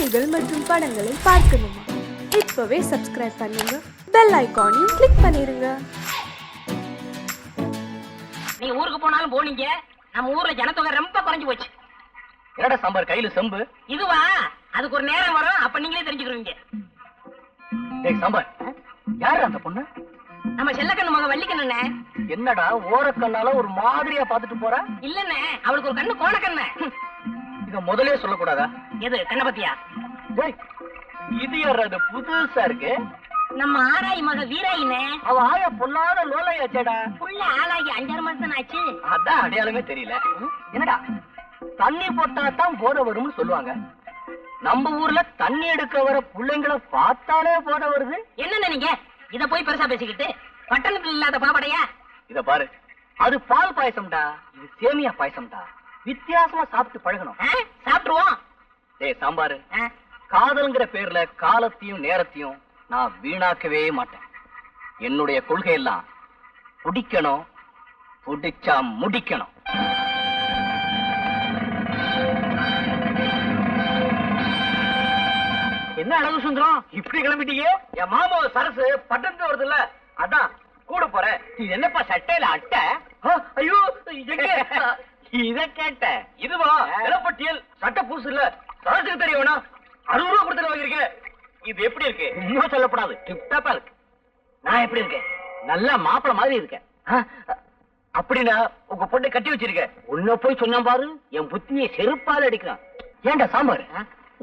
செய்திகள் மற்றும் படங்களை பார்க்கணுமா? இப்பவே சப்ஸ்கிரைப் பண்ணுங்க, பெல் ஐகானையும் கிளிக் பண்ணிருங்க. நீ ஊருக்கு போனாலும் போனீங்க, நம்ம ஊர்ல ஜனத்தொகை ரொம்ப குறைஞ்சு போச்சு. என்னடா சாம்பார் கையில செம்பு? இதுவா? அதுக்கு ஒரு நேரம் வரும், அப்ப நீங்களே தெரிஞ்சுக்கிறீங்க. டேய் சாம்பார், யாரு அந்த பொண்ணு? நம்ம செல்லக்கண்ணு மக வள்ளிக்கண்ணே. என்னடா ஓரக்கண்ணால ஒரு மாதிரியா பாத்துட்டு போறா? இல்லண்ணே, அவளுக்கு ஒரு கண்ணு கோணக்கண்ணு. இத முதலே சொல்லக்கூடாதா? எது கண்ண பத்தியா? டேய், இது யாரு? அது புதுசா இருக்கு. நம்ம ஆராய் மக வீராயினே. அவ ஆயா பொல்லாத லோலையாச்சேடா. புள்ள ஆளாகி 5-6 மாசம் ஆச்சு. அதான் அடையாளமே தெரியல. என்னடா தண்ணி போட்டா தான் போத வரும்னு சொல்லுவாங்க. நம்ம ஊர்ல தண்ணி எடுக்க வர பிள்ளைங்களை பார்த்தாலே போத வருது. என்னன்னு நீங்க இத போய் பெருசா பேசிக்கிட்டு, பட்டணத்துல இல்லாத பாவடையா? இத பாரு, அது பால் பாயசம்டா, இது சேமியா பாயசம்டா. வித்தியாசமா சாப்பிட்டு பழகணும். சாப்பிட்டுருவோம். டேய் சாம்பாரு, காதல்ங்கிற பேர்ல காலத்தையும் நேரத்தையும் நான் வீணாக்கவே மாட்டேன். என்னுடைய கொள்கை எல்லாம் பிடிக்கணும், பிடிச்சா முடிக்கணும். என்ன அழகு சுந்தரம், இப்படி கிளம்பிட்டீங்க? என் மாமா சரசு பட்டணத்து வருது இல்ல, அதான் கூட போறேன். இது என்னப்பா சட்டையில அட்டை? ஐயோ, இத கேட்ட. இதுவா இளப்பட்டியல் சட்டை பூசு இல்ல, சரசுக்கு தெரிய வேணா. 60 ரூபா கொடுத்து வாங்கிருக்கேன். இது எப்படி இருக்கு? இன்னும் சொல்லப்படாது, டிப்டாப்பா இருக்கு. நான் எப்படி இருக்கேன்? நல்ல மாப்பிள மாதிரி இருக்கேன். அப்படின்னா உங்க பொண்ணை கட்டி வச்சிருக்க. உன்ன போய் சொன்னா பாரு, என் புத்தியை செருப்பால அடிக்கிறான். ஏண்டா சாம்பார்,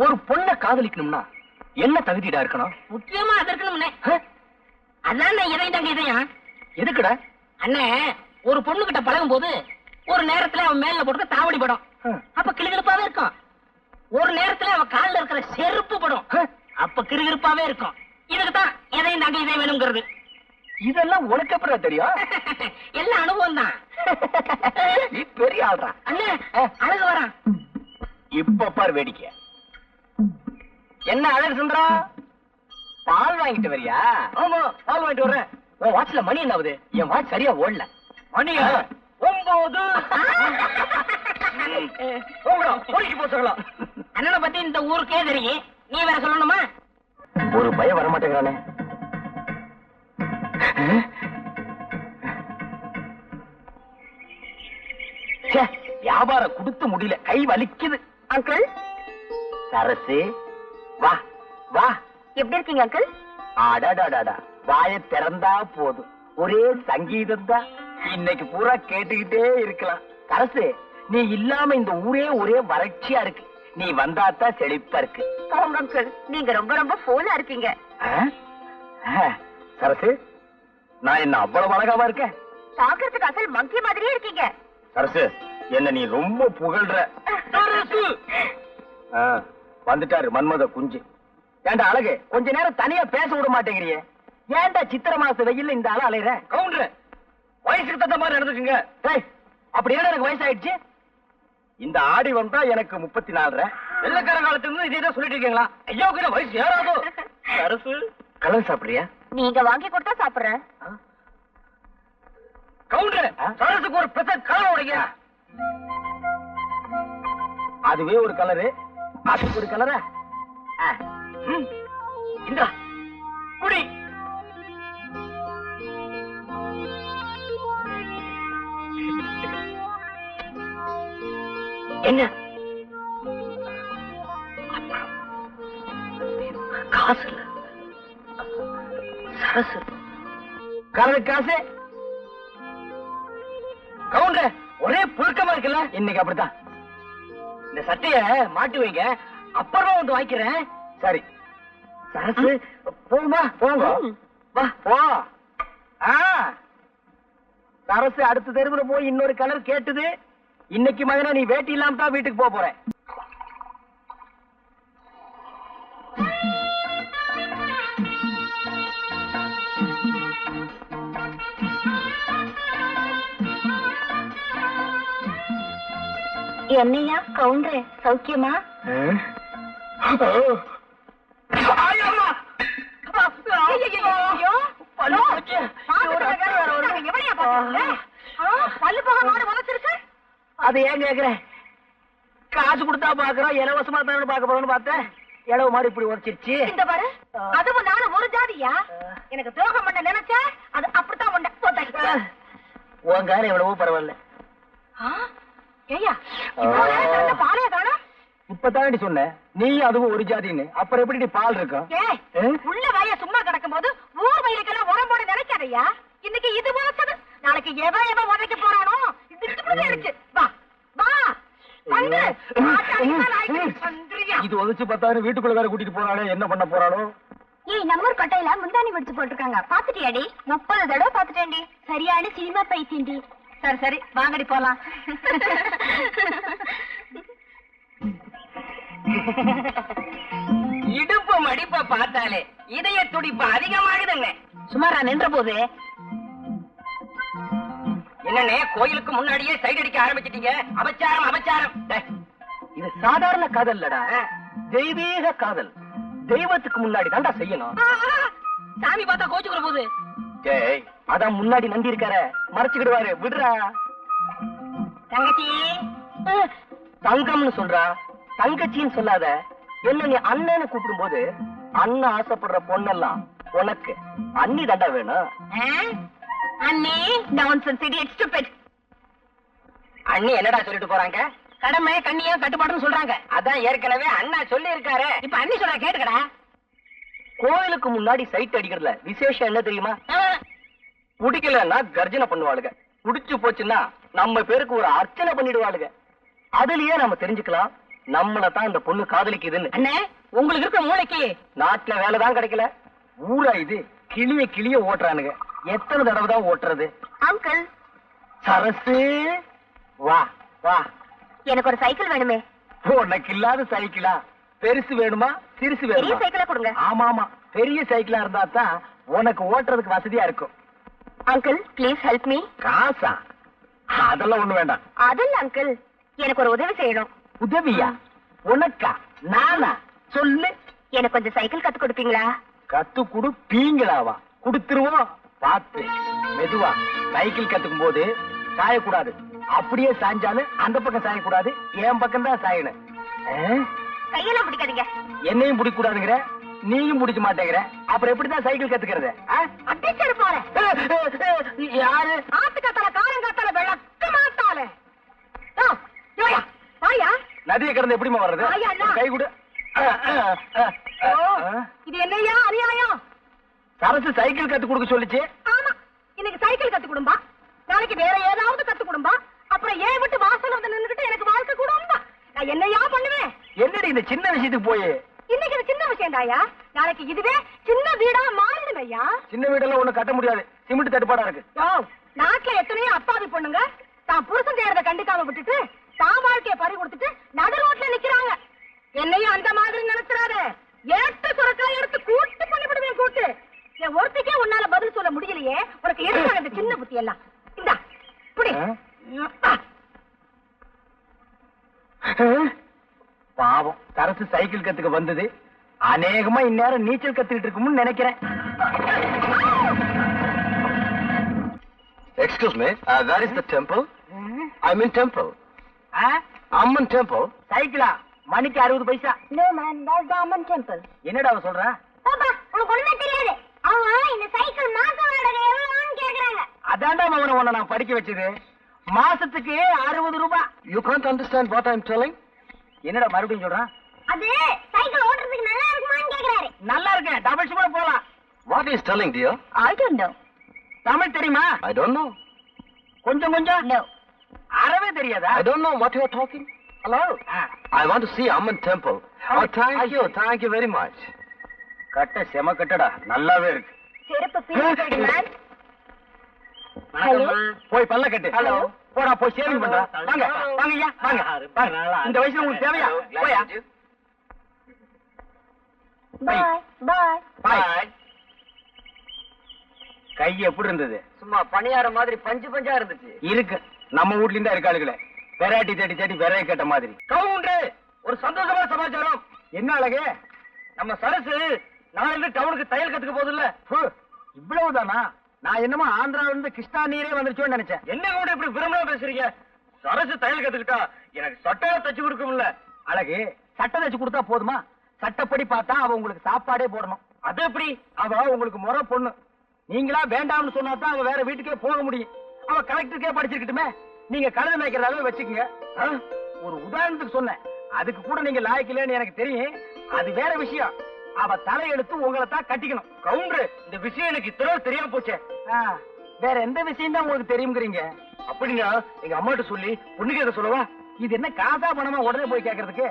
ஒரு பொண்ணை காதலிக்கணும்னா என்ன தகுதிடா இருக்கணும்? முக்கியமா அது இருக்கணும்னே. அதான் இதையும் தாங்க இதையும். எதுக்குடா? அண்ணே, ஒரு பொண்ணு கிட்ட பழகும் போது ஒரு நேரத்துல அவன் மேல போட்டு தாவடி படம், அப்ப கிளுகிழுப்பாவே இருக்கும். ஒரு நேரத்துல அவன் காலில் இருக்கிற செருப்பு படம், அப்ப கிறுகிறுப்பாவே இருக்கும். இதுக்குதான் எதையும் தாங்க இதை வேணுங்கிறது. இதெல்லாம் உனக்கு அப்புறம் தெரியும்? எல்லாம் அனுபவம் தான். நீ பெரிய ஆள்றா. அண்ணே, அழகு வரான். இப்ப பார் வேடிக்கை. என்ன அழகு சுந்தரா, பால் வாங்கிட்டு வரியா? ஆமா, பால் வாங்கிட்டு வர்றேன். உன் வாட்ச்ல மணி என்ன ஆகுது? என் வாட்ச் சரியா ஓடல. மணியா? 9. போச்சுக்கலாம். அண்ணனை பத்தி இந்த ஊருக்கே தெரியும், நீ வேற சொல்லணுமா? ஒரு பயம் வரமாட்டேங்கிறானே. வியாபாரம் கொடுத்து முடியல, கை வலிக்குது. அங்கிள், சரசு வா வா. எப்படி இருக்கீங்க அங்கிள்? அடாடாடாடா, வாய திறந்தா போதும், ஒரே சங்கீதம் தான். இன்னைக்கு பூரா கேட்டுக்கிட்டே இருக்கலாம். சரசு, நீ இல்லாம இந்த ஊரே ஒரே வறட்சியா இருக்கு. நீ வந்தாத்தான் செழிப்பா இருக்கு. போங்க அங்கிள், நீங்க ரொம்ப ரொம்ப போலா இருக்கீங்க. சரசு, நான் என்ன அவ்வளவு அழகாவா இருக்கேன்? பாக்குறதுக்கு அசல் மங்கி மாதிரியே இருக்கீங்க. சரசு, என்ன நீ ரொம்ப புகழ்ற. வந்துட்டாரு மன்மத குஞ்சு. ஏண்டா அழகு, கொஞ்ச நேரம் தனியா பேச விட மாட்டேங்கிறியே? ஏண்டா சித்திர மாச வெயில்ல இந்த ஆள அலையற? கவுண்டர், வயசுக்கு தகுந்த மாதிரி நடந்துக்குங்க. அப்படி என்ன எனக்கு வயசாயிடுச்சு? இந்த ஆடி வந்தா எனக்கு 34. வெள்ளக்கார காலத்துல இருந்து இதே தான் சொல்லிட்டு இருக்கீங்களா? ஐயாவுக்கு வயசு ஏறாதோ? சரசு, கலர் சாப்பிடுறியா? நீங்க வாங்கி கொடுத்தா சாப்பிடுறேன். கவுண்டர், சரசுக்கு ஒரு பெசட் கலர் உடைங்க. அதுவே ஒரு கலரு, அதுக்கு ஒரு கலரா? இந்த குடி. என்ன காசு இல்ல சரசு, கலரு காசு. கவுண்டர், ஒரே புழுக்கமா இருக்குல்ல? இன்னைக்கு அப்படித்தான். இந்த சட்டைய மாட்டி வைங்க, அப்புறமா வந்து வாங்கிக்கிறேன். சரி சரசு, போமா போங்க. வா போ. சரசு அடுத்த தெருவுல போய் இன்னொரு கலர் கேட்டுது. இன்னைக்கு மகனே நீ வேட்டி இல்லாம தான் வீட்டுக்கு போக போறேன். என்னையா கவுண்டரே, சௌக்கியமா? அது ஏன் கேக்குற? காசு கொடுத்தா பாக்குறோம், இலவசமா தான் பார்க்க போறோம்னு பார்த்தேன். இளவு மாடு இப்படி உரைச்சிருச்சு. இந்த பாரு, அதுவும் நானும் ஒரு ஜாதியா? எனக்கு துரோகம் பண்ண நினைச்சா அது அப்படித்தான் பண்ண. உன் காலம் எவ்வளவோ பரவாயில்ல. ஏய்யா, இவ்வளவு நேரம் திறந்த பாலைய காணோம்? இப்பதானடி சொன்ன நீ அதுவும் ஒரு ஜாதின்னு. அப்புறம் எப்படி பால் இருக்கும்? ஏய், உள்ள வாய சும்மா கிடக்கும் போது ஊர் வயலுக்கெல்லாம் உரம் போட நினைக்காதய்யா. இன்னைக்கு இது வாசது, நாளைக்கு எவன் உதைக்க போறானோ இது. வா வா வந்து இது உதச்சு பார்த்தாரு. வீட்டுக்குள்ள வேற கூட்டிட்டு போறாளே, என்ன பண்ண போறாளோ? ஏய், நம்ம ஊர் கொட்டையில முந்தானி விடுத்து போட்டிருக்காங்க, பாத்துட்டியாடி? 30 தடவை பாத்துட்டேன்டி. சரியான சினிமா பைத்தியண்டி. சரி சரி, வாங்கடி போலாம். இடுப்பு மடிப்ப பார்த்தாலே இதய துடிப்பு அதிகமாகுதுங்க. சுமாரா நின்ற போது என்னன்னே கோயிலுக்கு முன்னாடியே சைடு அடிக்க ஆரம்பிச்சிட்டீங்க. அபச்சாரம் அபச்சாரம். இது சாதாரண காதல் இல்லடா, தெய்வீக காதல். தெய்வத்துக்கு முன்னாடி தான்டா செய்யணும். சாமி பார்த்தா கோச்சுக்கிற போது. ஏய், அதான் முன்னாடி நந்தி இருக்கார, மறைச்சுக்கிடுவாரு. விடுறா. தங்கச்சி தங்கம்னு சொல்றா, தங்கச்சின்னு சொல்லாத. என்ன நீ அண்ணன்னு கூப்பிடும் போது அண்ணன் ஆசைப்படுற பொண்ணெல்லாம் உனக்கு அண்ணி தாண்டா வேணும். அண்ணி நான்சென்ஸ் இடியட் ஸ்டூபிட். அண்ணி என்னடா சொல்லிட்டு போறாங்க? கடமை கண்ணியம் கட்டுப்பாடுன்னு சொல்றாங்க. அதான் ஏற்கனவே அண்ணா சொல்லி இருக்காரு. இப்ப அண்ணி சொல்ற கேட்டுக்கடா. கோயிலுக்கு முன்னாடி சைட் அடிக்கிறதுல விசேஷம் என்ன தெரியுமா? குடிக்கலன்னா கர்ஜனை பண்ணுவாளுங்க, குடிச்சு போச்சுன்னா நம்ம பேருக்கு ஒரு அர்ச்சனை பண்ணிடுவாளுங்க. அதுலயே நம்ம தெரிஞ்சுக்கலாம் நம்மள தான் இந்த பொண்ணு காதலிக்குதுன்னு. அண்ணே, உங்களுக்கு இருக்க மூளைக்கு நாட்டுல வேலைதான் கிடைக்கல, ஊரா இது கிளிய கிளிய ஓட்டுறானுங்க. எத்தனை தடவை தான் ஓட்டுறது? அங்கிள், சரசு வா வா. எனக்கு ஒரு சைக்கிள் வேணுமே. உனக்கு இல்லாத சைக்கிளா? பெருசு வேணுமா சிறுசு பெரிய வேணுமா? சைக்கிளா கொடுங்க. ஆமா ஆமா, பெரிய சைக்கிளா இருந்தா தான் உனக்கு ஓட்டுறதுக்கு வசதியா இருக்கும். Uncle, please help me. காசா? அதெல்லாம் ஒண்ணு வேண்டாம். அதில்ல அங்கிள், எனக்கு ஒரு உதவி செய்யணும். உதவியா? உனக்கா? நானா? சொல்லு. எனக்கு கொஞ்சம் சைக்கிள் கத்து கொடுப்பீங்களா? கத்து குடுப்பீங்களாவா? குடுத்துருவோம். பார்த்து மெதுவா. சைக்கிள் கத்துக்கும் போது சாயக்கூடாது. அப்படியே சாஞ்சாலும் அந்த பக்கம் சாயக்கூடாது, என் பக்கம் தான் சாயணும். கையெல்லாம் பிடிக்காதீங்க. என்னையும் பிடிக்க கூடாதுங்கிற, நீயும் பிடிக்க மாட்டேங்கிற. அப்புறம் எப்படிதான் சைக்கிள் கத்துக்கிறது? அடிச்சது போறேன். யாரு? ஆத்துக்காத்தால காரங்காத்தால விளக்க மாட்டாளே. வாயா. நதியை கடந்து எப்படிமா வர்றது? ஐயா, அண்ணா. கை கொடு. இது என்னையா அநியாயம்? சரசு சைக்கிள் கத்து கொடுக்க சொல்லிச்சு. ஆமா, இன்னைக்கு சைக்கிள் கத்து கொடும்பா, நாளைக்கு வேற ஏதாவது கத்து கொடும்பா, அப்புறம் ஏன் விட்டு வாசல் வந்து நின்னுகிட்டு எனக்கு வாழ்க்கை கொடும்பா. நான் என்னையா பண்ணுவேன்? என்னடி இந்த சின்ன விஷயத்துக்கு போய்? இன்னைக்கு இது சின்ன விஷயம் தாயா, நாளைக்கு இதுவே சின்ன வீடா மாறிடும் ஐயா. சின்ன வீடெல்லாம் ஒண்ணு கட்ட முடியாது, சிமெண்ட் தட்டுப்பாடா இருக்கு. நாட்டுல எத்தனையோ அப்பாவி பொண்ணுங்க தான் புருஷன் செய்யறத கண்டுக்காம விட்டுட்டு தான் வாழ்க்கைய பறி கொடுத்துட்டு நடு ரோட்ல நிக்கிறாங்க. என்னையும் அந்த மாதிரி நினைச்சிடாத. ஏட்டு சுரக்காய் எடுத்து கூட்டு பண்ணிவிடுவேன். கூட்டு என் ஒருத்திக்கே உன்னால பதில் சொல்ல முடியலையே, உனக்கு எதுக்காக இந்த சின்ன புத்தி எல்லாம்? இந்தா புடி. பாவம், சரசு சைக்கிள் கத்துக்க வந்தது அநேகமா இந்நேரம் நீச்சல் கத்துக்கிட்டு இருக்கும்னு நினைக்கிறேன். Excuse me, where is the temple? I'm in temple. Amman temple. சைக்கிளா? மணிக்கு 60 பைசா. No man, that's the Amman temple. என்னடா அவ சொல்றா? பாப்பா, உனக்கு ஒண்ணுமே தெரியாது. அவங்க இந்த சைக்கிள் மாச வாடகை எவ்வளவுன்னு கேக்குறாங்க. அதான்டா மவன உன்னை நான் படிக்க வச்சது. மாசத்துக்கு 60 ரூபாய். You can't understand what I'm telling? என்னடா மறுபடியும் சொல்றான்? அது சைக்கிள் ஓட்டுறதுக்கு நல்லா இருக்குமான்னு கேக்குறாரு. நல்லா இருக்கு, டபுள் கூட போலாம். What is telling, dear? I don't know. Tamil தெரியுமா? I don't know. கொஞ்சம் கொஞ்சம். No. அறவே தெரியாதா? I don't know what you're talking. Hello? I want to see Amman temple. Oh, thank you very much. கட்ட செம கட்டடா, நல்லாவே இருக்கு. செருப்பு பீஸ் மேன். ஹலோ. போய் பல்ல கட்டு. ஹலோ. போடா, போய் சேவிங் பண்றா. வாங்க வாங்க ஐயா, வாங்க. இந்த வயசுல உங்களுக்கு தேவையா? போயா. Bye. Bye. பாய். கை எப்படி இருந்தது? சும்மா பணியார மாதிரி பஞ்சு பஞ்சா இருந்துச்சு. இருக்கு, நம்ம வீட்ல இருந்தா இருக்காளுங்களே. வெரைட்டி தேடி தேடி விரைய கேட்ட மாதிரி. கவுண்டரு, ஒரு சந்தோஷமான சமாச்சாரம். என்ன அழகு? நம்ம சரசு நாளைக்கு டவுனுக்கு தையல் கத்துக்க போகுதுல்ல. இவ்வளவுதானா? நான் என்னமோ ஆந்திராவில இருந்து கிருஷ்ணா நீரே வந்துருச்சோன்னு நினைச்சேன். என்ன கூட இப்படி விரும்பலாம் பேசுறீங்க? சரசு தையல் கத்துக்கிட்டா எனக்கு சட்டையா தச்சு கொடுக்கும்ல. அழகு, சட்டை தச்சு கொடுத்தா போதுமா? சட்டப்படி பார்த்தா அவ உங்களுக்கு சாப்பாடே போடணும். அது எப்படி? அவ உங்களுக்கு முறை பொண்ணு. நீங்களா வேண்டாம்னு சொன்னா தான் அவ வேற வீட்டுக்கே போக முடியும். அவ கலெக்டருக்கே படிச்சிருக்கட்டுமே. நீங்க கழுதை மேய்க்கிறதாவே வச்சுக்கோங்க. ஒரு உதாரணத்துக்கு சொன்னேன். அதுக்கு கூட நீங்க லாய்க்கலன்னு எனக்கு தெரியும். அது வேற விஷயம். அவ தலையெடுத்து உங்களை தான் கட்டிக்கணும். கவுண்டர், இந்த விஷயம் எனக்கு இத்தனை தெரியாம போச்சே. வேற எந்த விஷயம் தான் உங்களுக்கு தெரியுங்கிறீங்க? அப்படின்னா எங்க அம்மாட்ட சொல்லி பொண்ணு கேட்க சொல்லவா? இது என்ன காசா பணமா உடனே போய் கேட்கறதுக்கு?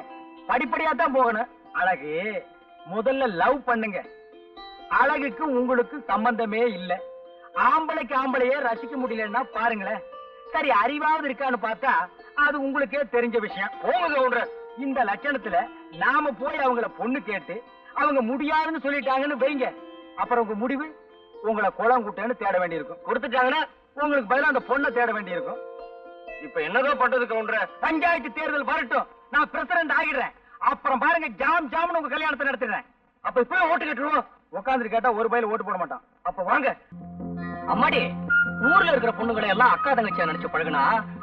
படிப்படியா தான் போகணும். அழகு, முதல்ல லவ் பண்ணுங்க. அழகுக்கு உங்களுக்கு சம்பந்தமே இல்ல. ஆம்பளைக்கு ஆம்பளையே ரசிக்க முடியலன்னா பாருங்களேன். சரி, அறிவாவது இருக்கான்னு பார்த்தா அது உங்களுக்கே தெரிஞ்ச விஷயம். போங்க கவுண்டர், இந்த லட்சணத்துல நாம போய் அவங்கள பொண்ணு கேட்டு அவங்க முடியாதுன்னு சொல்லிட்டாங்கன்னு வைங்க. அப்புறம் உங்க முடிவு உங்களை குளம் கூட்டன்னு தேட வேண்டியிருக்கும். கொடுத்துட்டாங்கன்னா உங்களுக்கு பதிலா அந்த பொண்ணை தேட வேண்டியிருக்கும். இப்ப என்னதான் பண்றது கவுண்டர்? பஞ்சாயத்து தேர்தல் வரட்டும், நான் பிரசிடண்ட் ஆகிடுறேன். அப்புறம் பாருங்க, ஜாம் ஜாம்னு உங்க கல்யாணத்தை நடத்திடுறேன். அப்ப இப்பவே ஓட்டு கேட்டுருவோம். உட்காந்துட்டு கேட்டா ஒரு பையில ஓட்டு போட மாட்டான். அப்ப வாங்க. அம்மாடி, ஊர்ல இருக்கிற பொண்ணுகளை எல்லாம் அக்கா தங்கச்சியா நினைச்சு பழகுனா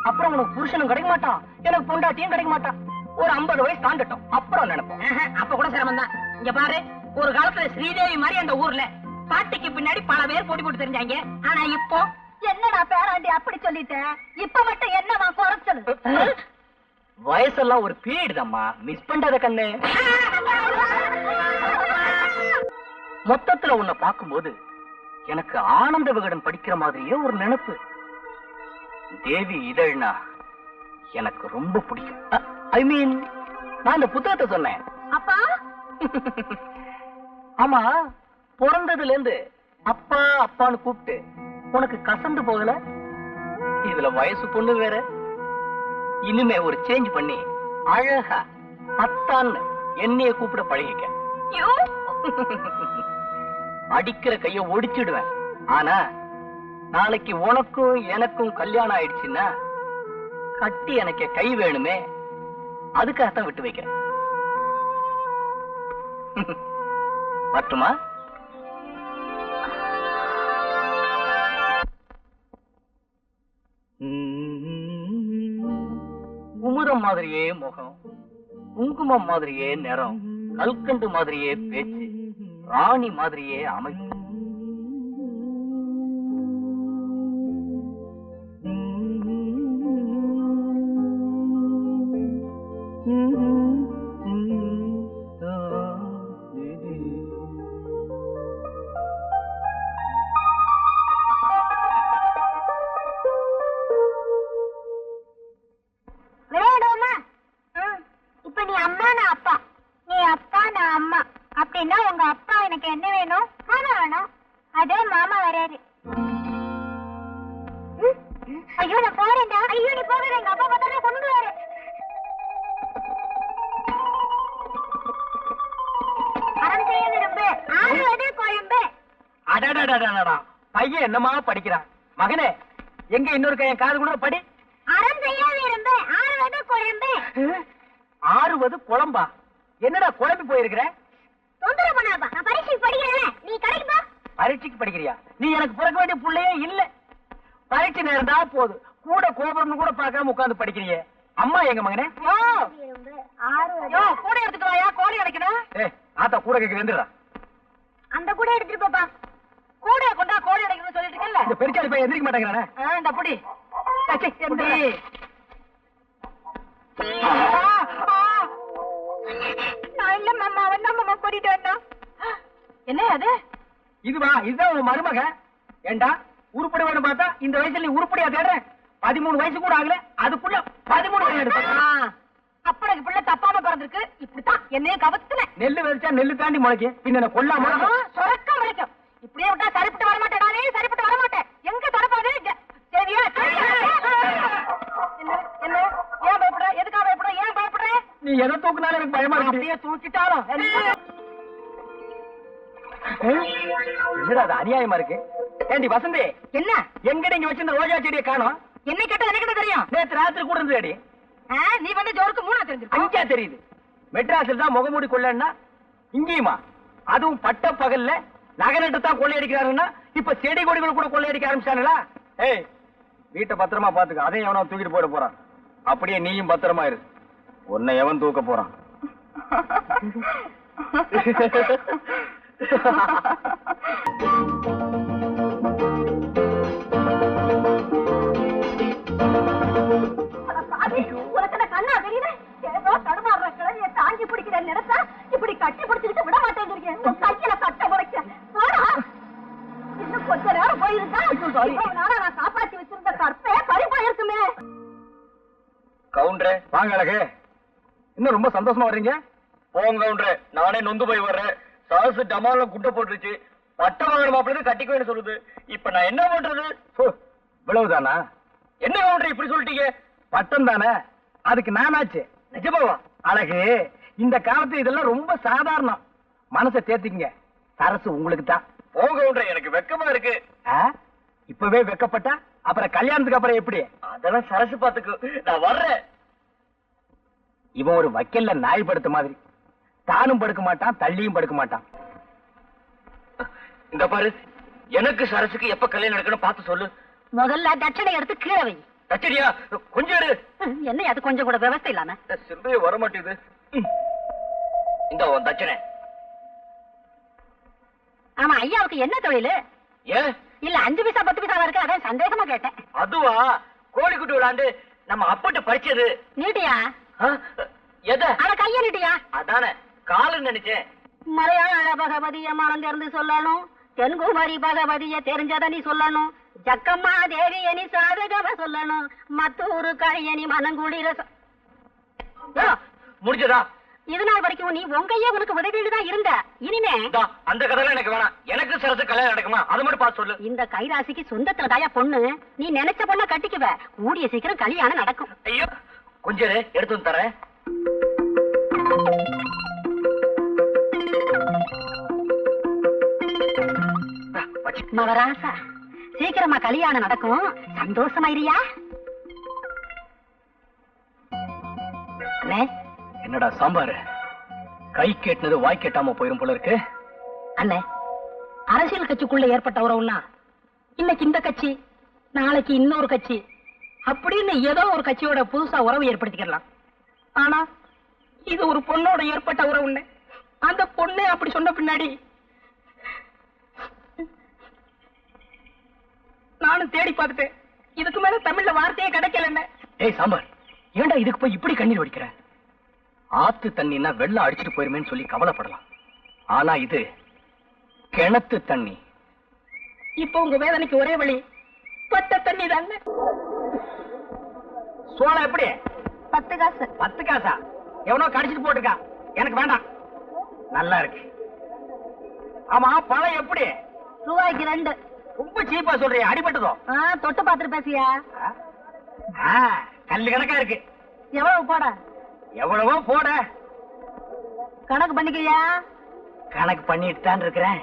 அப்புறம் உனக்கு புருஷனும் கிடைக்க மாட்டான், எனக்கு பொண்டாட்டியும் கிடைக்க மாட்டான். ஒரு 50 வயசு தாண்டட்டும், அப்புறம் நினைப்போம். அப்ப கூட சிரமம் தான். இங்க பாரு, ஒரு காலத்துல ஸ்ரீதேவி மாதிரி அந்த ஊர்ல பாட்டிக்கு பின்னாடி பல பேர் போட்டி போட்டு தெரிஞ்சாங்க. ஆனா இப்போ என்னடா பேராண்டி அப்படி சொல்லிட்டேன்? இப்ப மட்டும் என்னவா குறைச்சது? வயசெல்லாம் ஒரு பீரியட் தான்மா, மிஸ் பண்றத கண்ணு. மொத்தத்துல உன்னை பார்க்கும்போது எனக்கு ஆனந்த விகடன் படிக்கிற மாதிரியே ஒரு நினைப்பு. தேவி இதழ்னா எனக்கு ரொம்ப பிடிக்கும். ஐ மீன், நான் இந்த புத்தகத்தை சொன்னேன். அப்பா, ஆமா, பிறந்ததுல இருந்து அப்பா அப்பான்னு கூப்பிட்டு உனக்கு கசந்து போகல? இதுல வயசு பொண்ணு வேற. இனிமே ஒரு சேஞ்ச் பண்ணி அழகா அத்தான்னு என்னைய கூப்பிட பழகிக்க. அடிக்கிற கைய ஒடிச்சிடுவேன். ஆனா நாளைக்கு உனக்கும் எனக்கும் கல்யாணம் ஆயிடுச்சுன்னா கட்டி எனக்கு கை வேணுமே, அதுக்காகத்தான் விட்டு வைக்கிறேன். வரட்டுமா? குமுதம் மாதிரியே முகம், குங்குமம் மாதிரியே நிறம், கல்கண்டு மாதிரியே பேச்சு, ராணி மாதிரியே அமைப்பு. விளையாடுவோமா? இப்ப நீ அம்மா, நான் அப்பா. நீ அப்பா, நான் அம்மா. அப்படின்னா உங்க அப்பா எனக்கு என்ன வேணும்? மாமா வேணும். அதே மாமா வராரு. ஐயோ, நான் போறேன்டா. ஐயோ, நீ போகாத. எங்க அப்பா பார்த்தா கொண்டுடுவாரு. அறம் செய்ய விரும்பு, ஆறுவது குழம்பு. அடடடடடா, பையன் என்னமா படிக்கிறான். மகனே, எங்க இன்னொரு கையன் காது கூட படி. அறம் செய்ய விரும்பு, ஆறுவது குழம்பு. ஆறுவது குழம்பா? என்னடா குழம்பி போயிருக்கிற? தொந்தரவு பண்ணாதப்பா, நான் பரீட்சைக்கு படிக்கிறேன். நீ கடைக்கு போ. பரீட்சைக்கு படிக்கிறியா? நீ எனக்கு பிறக்க வேண்டிய புள்ளையே இல்ல. பரீட்சை நேரம் தான் போது, கூட கோபுரம்னு கூட பார்க்காம உட்கார்ந்து படிக்கிறியே. அம்மா எங்க மகனே? விரும்பு, ஆறுவது. கூட எடுத்துட்டு வாயா, கோழி அடைக்கணும். ஆத்தா கூட கேக்குறா. அந்த கூட எடுத்துட்டு போப்பா. கூட கொண்டா கோழி அடைக்கணும்னு சொல்லிட்டு இருக்கல. இந்த பெருச்சாளி பையன் எந்திரிக்க மாட்டேங்கிறானே. இந்த புடி. என்ன அது? இதுவா? இதுதான் உன் மருமக. ஏண்டா, உருப்படி வேணும் பார்த்தா இந்த வயசுல நீ உருப்படியா தேடுற? 13 வயசு கூட ஆகல, அதுக்குள்ள 13 வயசு. அப்பனுக்கு பிள்ளை தப்பாம பிறந்திருக்கு. இப்படித்தான் என்னைய கவத்துல. நெல்லு விதைச்சா நெல்லு தாண்டி முளைக்கும். பின்ன என்ன கொல்லாம சொரக்க முளைக்கும். இப்படியே விட்டா சரிப்பட்டு வர மாட்டேன். நானே சரிப்பட்டு வர மாட்டேன். எங்க தொடப்பாது? சரியா? என்ன என்ன? ஏன் பயப்படுற? எதுக்காக பயப்படுற? ஏன் பயப்படுற? நீ எதை தூக்குனாலும் எனக்கு பயமா இருக்கு. அப்படியே தூக்கிட்டாலும் என்னடா அது அநியாயமா இருக்கு. ஏண்டி வசந்தி, என்ன? எங்கடி இங்க வச்சிருந்த ரோஜா செடியை காணோம்? என்னை கேட்டது எனக்கு என்ன தெரியும்? நேத்து ராத்திரி கூட இருந்தது. நீ வந்து ஜோருக்கு 3 தெரிஞ்சிருக்க. அஞ்சா தெரியுது. மெட்ராஸில் தான் முகமூடி கொள்ளன்னா இங்கேயுமா? அதுவும் பட்ட பகல்ல நகரட்டு தான் கொள்ளையடிக்கிறாருன்னா இப்ப செடி கொடிகள் கூட கொள்ளையடிக்க ஆரம்பிச்சானுங்களா? ஏய், வீட்டை பத்திரமா பாத்துக்க. அதையும் எவனோ தூக்கிட்டு போயிட போறான். அப்படியே நீயும் பத்திரமா இரு. உன்னை எவன் தூக்க போறான்? உனக்கு கண்ணா தெரியல ஏதோ தடுமாறுற கிழவிய தாங்கி பிடிக்கிற நினைச்சா இப்படி கட்டி பிடிச்சிட்டு விட மாட்டேங்கிறீங்க கையில கட்ட முறைக்க இன்னும் கொஞ்ச நேரம் போயிருந்தா நானா நான் காப்பாத்தி வச்சிருந்த கற்பே பறி போயிருக்குமே. கவுண்டரே வாங்க அழகு, இன்னும் ரொம்ப சந்தோஷமா வர்றீங்க. போங்க கவுண்டரே, நானே நொந்து போய் வர்றேன். சாசு டமால குட்டை போட்டுருச்சு. பட்ட வாங்கணும் மாப்பிள்ளை கட்டிக்குவேன்னு சொல்லுது. இப்ப நான் என்ன பண்றது? இவ்வளவுதானா? என்ன கவுண்டரே இப்படி சொல்லிட்டீங்க? பட்டம் தானே, அதுக்கு நானாச்சு. நிஜமாவா? அழகு, இந்த காலத்து இதெல்லாம் ரொம்ப சாதாரணம். மனசை தேத்திக்கங்க, சரசு உங்களுக்கு தான். போங்க கவுண்டரே, எனக்கு வெக்கமா இருக்கு. இப்பவே வெக்கப்பட்டா அப்புறம் கல்யாணத்துக்கு அப்புறம் எப்படி? அதெல்லாம் சரசு பாத்துக்கு, நான் வர்றேன். இவன் ஒரு வக்கல்ல நாய் படுத்த மாதிரி, தானும் படுக்க மாட்டான், தள்ளியும் படுக்க மாட்டான். இந்த பாரு, எனக்கு சரசுக்கு எப்ப கல்யாணம் நடக்கணும் பார்த்து சொல்லு. முதல்ல தட்சணை எடுத்து கீழே வை. தச்சடியா கொஞ்சம் இரு. என்ன அது கொஞ்சம் கூட விவசாயம் இல்லாம சிந்தைய வர மாட்டேது. இந்த உன் தச்சனை. ஆமா, ஐயாவுக்கு என்ன தொழில்? ஏன் இல்ல 5 பைசா 10 பைசா இருக்கு, அதான் சந்தேகமா கேட்டேன். அதுவா, கோழிக்குட்டி விளாண்டு நம்ம அப்பட்ட பறிச்சது. நீட்டியா? எத? அட கைய நீட்டியா? அதானே காலு நினைச்சேன். மலையாள பகவதிய மறந்திருந்து சொல்லணும், தென்குமரி பகவதிய தெரிஞ்சத நீ சொல்லணும், ஜக்கம்மா தேவிய நீ சாதகவ சொல்லணும், மத்தூரு கழிய நீ மனங்குளிர முடிஞ்சதா? இது நாள் வரைக்கும் நீ உங்கையே உனக்கு உதவிட்டு தான் இருந்த. இனிமே அந்த கதையில எனக்கு வேணாம். எனக்கு சரசு கல்யாணம் நடக்குமா அது மட்டும் பார்த்து சொல்லு. இந்த கைராசிக்கு சொந்தத்துல தாயா பொண்ணு, நீ நினைச்ச பொண்ண கட்டிக்குவ. கூடிய சீக்கிரம் கல்யாணம் நடக்கும். ஐயோ கொஞ்சம் எடுத்து வந்து தரேன். மகராசா, சீக்கிரமா கல்யாணம் நடக்கும், சந்தோஷமாயிரியா? என்னடா சாம்பாரு, கை கேட்டினது வாய் கேட்டாம போயிரும் போல இருக்கு. அண்ணே, அரசியல் கட்சிக்குள்ள ஏற்பட்ட உறவுன்னா இன்னைக்கு இந்த கட்சி, நாளைக்கு இன்னொரு கட்சி அப்படின்னு ஏதோ ஒரு கட்சியோட புதுசா உறவு ஏற்படுத்திக்கலாம். ஆனா இது ஒரு பொண்ணோட ஏற்பட்ட உறவுன்னு அந்த பொண்ணு அப்படி சொன்ன பின்னாடி நானும் தேடி பார்த்துட்டேன். இதுக்கு மேல தமிழ்ல வார்த்தையே கிடைக்கல. ஏய் சாம்பார், ஏண்டா இதுக்கு போய் இப்படி கண்ணீர் வடிக்கிற? ஆத்து தண்ணின்னா வெள்ளம் அடிச்சுட்டு போயிருமேன்னு சொல்லி கவலைப்படலாம். ஆனா இது கிணத்து தண்ணி. இப்ப உங்க வேதனைக்கு ஒரே வழி பட்ட தண்ணி தானே. சோளம் எப்படி? 10 காசு. 10 காசா? எவனோ கடிச்சிட்டு போட்டுக்கா, எனக்கு வேண்டாம். நல்லா இருக்கு. ஆமா, பழம் எப்படி? ரூபாய்க்கு 2. ரொம்ப சீப்பா சொல்றிய, அடிபட்டதோ? தொட்டு பாத்துட்டு பேசியா? கல்லு கணக்கா இருக்கு. எவ்வளவு போட? எவ்வளவோ போட. கணக்கு பண்ணிக்கையா? கணக்கு பண்ணிட்டு தான் இருக்கிறேன்.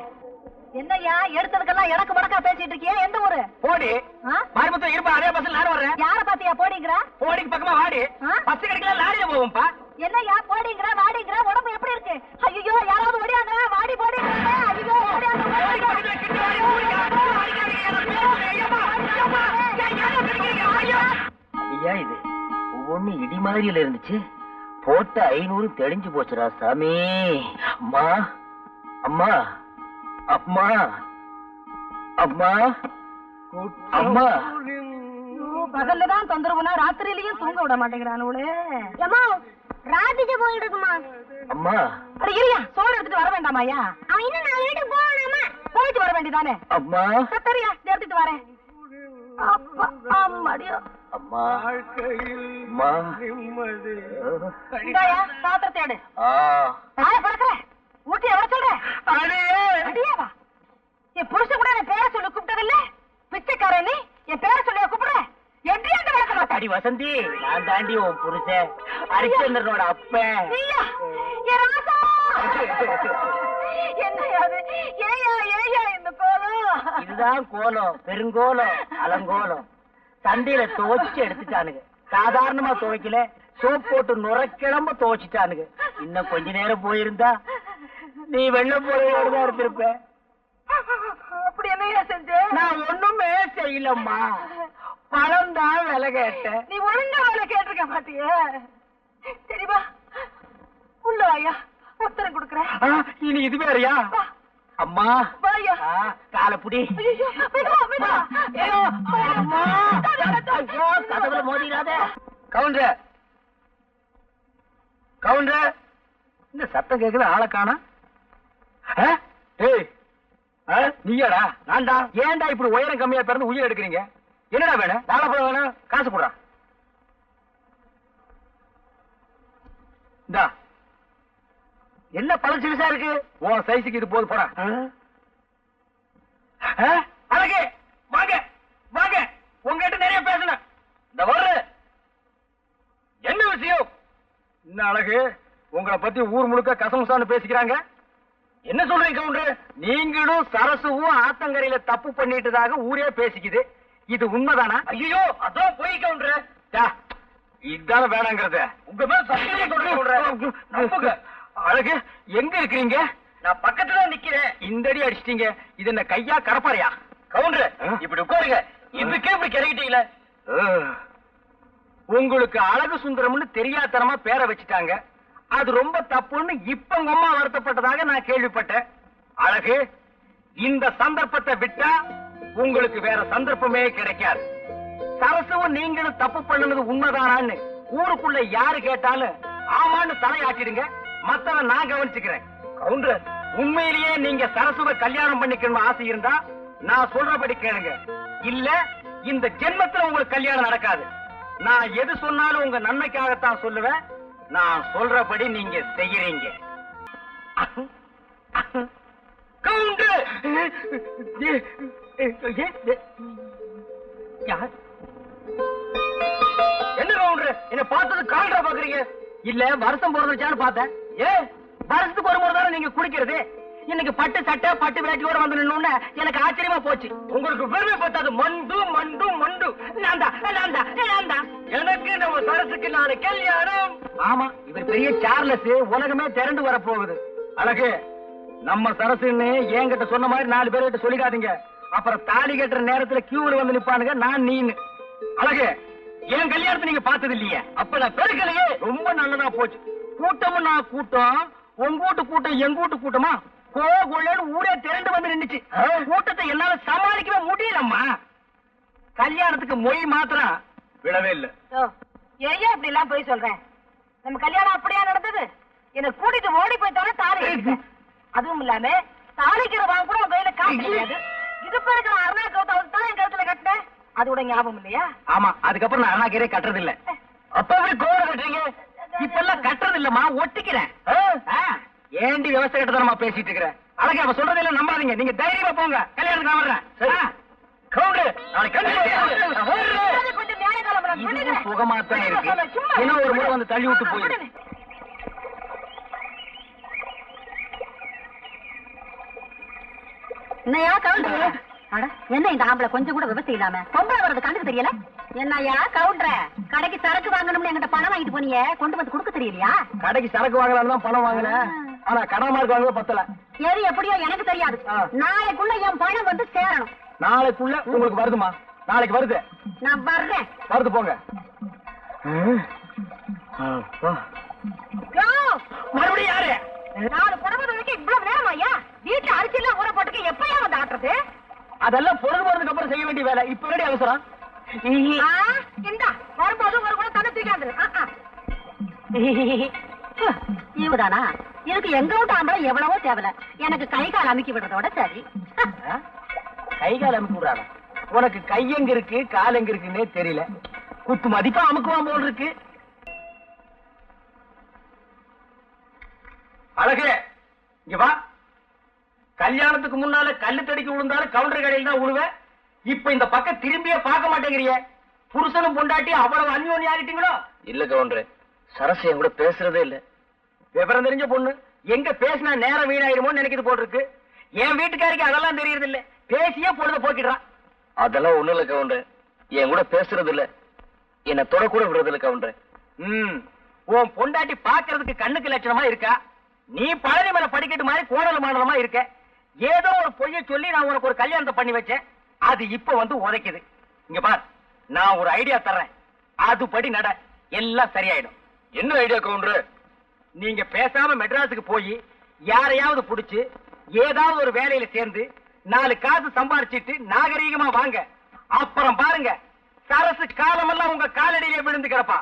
என்னய்யா எடுத்ததுக்கெல்லாம் எனக்கு மடக்கா பேசிட்டு இருக்கியா? எந்த ஊரு? போடி. மறுபடியும் இருப்பா, அதே பஸ்ல நானும் வர்றேன். யார பாத்தியா போடிங்கிற? போடிக்கு பக்கமா வாடி. பஸ் கிடைக்கல, லாரியில போவோம்ப்பா. என்னய்யா போடிங்கிற வாடிங்கிற? உடம்பு எப்படி இருக்கு? ஐயோ, யாராவது ஓடியாங்க, வாடி போடிங்கிற. ஐயோ, ஐயா, இது ஒவ்வொன்னு இடி மாதிரியில இருந்துச்சு. போட்ட 500 தெளிஞ்சு போச்சுடா சாமி. அம்மா அம்மா அம்மா அம்மா அம்மா. பகல்லதான் தொந்தரவுனா ராத்திரியிலயும் தூங்க விட மாட்டேங்கிறானே. ராதிஜ போயிட்டு இருக்குமா? அம்மா அட இருயா, சோறு எடுத்துட்டு வர வேண்டாமாயா? அவன் இன்னும் 4 வீட்டுக்கு போகணுமா? போயிட்டு வர வேண்டியதானே. அம்மா சரியா, எடுத்துட்டு வரேன். அப்பா அம்மாடியோ. அம்மா அம்மா இந்தாயா பாத்திரத்தை எடு. நாளை பறக்கிற ஊட்டி எவ்வளவு சொல்ற? அடியாவா? என் புருஷன் கூட என் பேரை சொல்லி கூப்பிட்டதில்ல. பிச்சைக்கார நீ என் பேரை சொல்லி கூப்பிடுற? எப்படி அந்த வழக்கம்? அடி வசந்தி, நான் தாண்டி உன் புருஷன் ஹரிச்சந்திரனோட அப்பன். என்னையாது? ஏயா ஏயா இந்த கோலம்? இதுதான் கோலம், பெருங்கோலம், அலங்கோலம். சண்டையில துவைச்சு எடுத்துட்டானுங்க. சாதாரணமா துவைக்கல, சோப் போட்டு நுரைக்கிழம்ப துவைச்சிட்டானுங்க. இன்னும் கொஞ்ச நேரம் போயிருந்தா நீ வெள்ளம் போறதோடதான் இருந்திருப்ப. அப்படி என்னையா செஞ்ச? நான் ஒண்ணுமே செய்யலம்மா, பழம் தான் விலை கேட்டேன். நீ ஒழுங்கா வேலை கேட்டிருக்க மாட்டிய. சரிவா, உள்ள வாயா. உத்தரம் கொடுக்குறேன். இனி இது வேறயா? அம்மா வாயா. காலப்புடி. ஐயோ, விடுவா, விடுவா. ஐயோ, அம்மா. ஐயோ, கதவுல மோதிராத. கவுண்டர், கவுண்டர், இந்த சத்தம் கேக்குது, ஆளை காணா. ஏய், நீயாடா? நான்டா. ஏன்டா இப்படி உயரம் கம்மியா பிறந்து உயிர் எடுக்கிறீங்க? என்னடா வேணும்? வாழைப்பழம் வேணும், காசு போடுறா. இந்தா. என்ன பழம் சிறுசா இருக்கு? உன் சைஸுக்கு இது போது, போடா. அழகே, வாங்க வாங்க, உங்ககிட்ட நிறைய பேசணும். இந்த வர்ற என்ன விஷயம்? என்ன அழகு, உங்களை பத்தி ஊர் முழுக்க கசமுசான்னு பேசிக்கிறாங்க. என்ன சொல்றீங்க கவுண்டர்? நீங்களும் சரசுவும் ஆத்தங்கரையில தப்பு பண்ணிட்டதாக ஊரே பேசிக்குது. இது உண்மைதானா? ஐயோ, அதான் போய் கவுண்டர். இதான வேணாங்கிறத உங்க மேல சத்தியம் சொல்றேன். அழகு, எங்க இருக்கிறீங்க? நான் பக்கத்துல நிக்கிறேன். இந்த அடி அடிச்சிட்டீங்க. இது என்ன கையா கடப்பாறையா? கவுண்டர், இப்படி உட்காருங்க. இதுக்கே இப்படி கிறங்கிட்டீங்களே. உங்களுக்கு அழகு சுந்தரம்னு தெரியாதனமா பேரை வச்சுட்டாங்க. அது ரொம்ப தப்புன்னு இப்ப உங்க அம்மா வருத்தப்பட்டதாக நான் கேள்விப்பட்டேன். அழகு, இந்த சந்தர்ப்பத்தை விட்டா உங்களுக்கு வேற சந்தர்ப்பமே கிடைக்காது. சரசுவும் நீங்களும் தப்பு பண்ணுனது உண்மைதானான்னு ஊருக்குள்ள யாரு கேட்டாலும் ஆமான்னு தலையாட்டிடுங்க. மத்தவன் நான் கவனிச்சுக்கிறேன். கவுண்டர், உண்மையிலேயே நீங்க சரசுவை கல்யாணம் பண்ணிக்கணும் ஆசை இருந்தா நான் சொல்றபடி கேளுங்க. இல்ல இந்த ஜென்மத்துல உங்களுக்கு கல்யாணம் நடக்காது. நான் எது சொன்னாலும் உங்க நன்மைக்காகத்தான் சொல்லுவேன். நான் சொல்றபடி நீங்க செய்யறீங்க. கவுண்டர், என்ன கவுண்டர், என்ன பார்த்தது கால்ரா பாக்குறீங்க? இல்ல வருஷம் பிறந்துச்சான்னு பார்த்தேன். வருஷத்துக்கு ஒரு முறை தானே நீங்க குடிக்கிறது. இன்னைக்கு பட்டு சட்டை பட்டு வேட்டியோட வந்து நின்னு எனக்கு ஆச்சரியமா போச்சு. உங்களுக்கு பெருமை பத்தாது. மண்டு மண்டு மண்டு. எனக்கு நம்ம சரசுக்கு நாளை கல்யாணம். ஆமா, இவர் பெரிய சார்லஸ். உலகமே திரண்டு வர போகுது. அழகு, நம்ம சரசுன்னு என்கிட்ட சொன்ன மாதிரி 4 பேர்கிட்ட சொல்லிடாதீங்க. அப்புறம் தாலி கட்டுற நேரத்துல கியூல வந்து நிப்பானுங்க நான் நீன்னு. அழகு, என் கல்யாணத்தை நீங்க பார்த்தது இல்லையே. அப்ப நான் பெருக்கலையே. ரொம்ப நல்லதா போச்சு. கூட்டமும் நான் கூட்டம், உங்க வீட்டு கூட்டம் எங்க வீட்டு கூட்டமா கோகுள்ளன்னு ஊரே திரண்டு வந்து நின்னுச்சு. கூட்டத்தை என்னால சமாளிக்கவே முடியலம்மா. கல்யாணத்துக்கு மொய் மாத்திரம் விடவே இல்ல. ஏன் இப்படி எல்லாம் போய் சொல்றேன்? நம்ம கல்யாணம் அப்படியா நடந்தது? என்ன கூட்டிட்டு ஓடி போய்த்தானே தாலி கட்டிட்டேன். அதுவும் இல்லாம தாலிக்கிற வாங்க கூட உங்க கையில காசு கிடையாது. இது இருக்கிற அருணா கௌதம் தான் என் கழுத்துல கட்டினேன். அது கூட ஞாபகம் இல்லையா? ஆமா, அதுக்கப்புறம் நான் அருணாக்கீரை கட்டுறது இல்ல. அப்ப எப்படி கோவம் கட்டுறீங்க? இப்ப எல்லாம் கட்டுறது இல்லம்மா, ஒட்டிக்கிறேன். ஏண்டி விவசாய கட்டதனமா பேசிட்டு இருக்கிற? அழகா அவ சொல்றதெல்லாம் நம்பாதீங்க. நீங்க தைரியமா போங்க. கல்யாணத்துக்கு நான் வர்றேன். கவுண்டர், கொஞ்சம் நியாயகாலம் சுகமாத்தான் இருக்கு. இன்னும் ஒரு முறை வந்து தள்ளி விட்டு போயிரு. என்னையா கவுண்டர்? என்ன இந்த ஆம்பளை கொஞ்சம் கூட விவசாயம் இல்லாம பொம்பளை வர்றது கண்டுக்கு தெரியல? என்னையா கவுண்டர, கடைக்கு சரக்கு வாங்கணும்னு என்கிட்ட பணம் வாங்கிட்டு போனீங்க, கொண்டு வந்து கொடுக்க தெரியலையா? கடைக்கு சரக்கு வாங்கலாம் தான் பணம் வாங்கினேன். ஆனா கடமார்க்கு வாங்க பத்தல. எது எப்படியோ எனக்கு தெரியாது. நாளைக்குள்ள என் பணம் வந்து சேரணும். நாளைக்குள்ள உங்களுக்கு வருதுமா? நாளைக்கு வருது. நான் வர்றேன். வருது, போங்க. மறுபடியும் யாரு? 4 புடவை வரைக்கும் இவ்வளவு நேரம் ஐயா? வீட்டுல அரிசி எல்லாம் ஊற போட்டுக்க எப்பயா வந்து ஆட்டுறது? அதெல்லாம் பொழுது போறதுக்கு அப்புறம் செய்ய வேண்டிய வேலை. இப்ப ரெடி அவசரம். இந்தா வரும்போது ஒரு கூட தண்ணி தூக்காது. இவதானா? இதுக்கு எங்க விட்டு ஆம்பளை எவ்வளவோ தேவையில்ல. எனக்கு கை கால் அமுக்கி விடுறதோட சரி. கை கால் அமுக்கி விடுறாங்க? உனக்கு கை எங்க இருக்கு கால் எங்க இருக்குன்னே தெரியல. குத்து மதிப்பா அமுக்குவான் போல் இருக்கு. அழகு, இங்க வா. கல்யாணத்துக்கு முன்னால கல்லு தடிக்கு விழுந்தாலும் கவுண்டர் கடையில் தான் விழுவேன். இப்ப இந்த பக்கம் திரும்பியே பார்க்க மாட்டேங்கிறிய. புருஷனும் பொண்டாட்டி அவ்வளவு அந்யோன்யம் ஆகிட்டீங்களோ? இல்ல கவுண்டர், சரசு என் கூட பேசுறதே இல்ல. விவரம் தெரிஞ்ச பொண்ணு, எங்க பேசினா நேரம் வீணாயிருமோன்னு நினைக்கிறது போல் இருக்கு. என் வீட்டுக்காரிக்கு அதெல்லாம் தெரியறது இல்ல. பேசியே பொழுத போக்கிடுறான். அதெல்லாம் ஒண்ணு இல்ல கவுண்டர், என் கூட பேசுறது இல்ல, என்ன தொட கூட விடுறது இல்ல கவுண்டர். உன் பொண்டாட்டி பாக்குறதுக்கு கண்ணுக்கு லட்சணமா இருக்கா. நீ பழனி மேல படிக்கட்டு மாதிரி கோணல் மாடலமா இருக்க. ஏதோ ஒரு பொய்ய சொல்லி நான் உனக்கு ஒரு கல்யாணத்தை பண்ணி வச்சேன். அது இப்ப வந்து உதைக்குது. இங்க பார், நான் ஒரு ஐடியா தர்றேன். அதுபடி நட, எல்லாம் சரியாயிடும். என்ன ஐடியா கவுண்டர்? நீங்க பேசாம மெட்ராஸுக்கு போய் யாரையாவது புடிச்சு ஏதாவது ஒரு வேலையில சேர்ந்து 4 காசு சம்பாரிச்சிட்டு நாகரீகமா வாங்க. அப்புறம் பாருங்க, சரசு காலமெல்லாம் உங்க காலடியிலே விழுந்து கிடப்பா.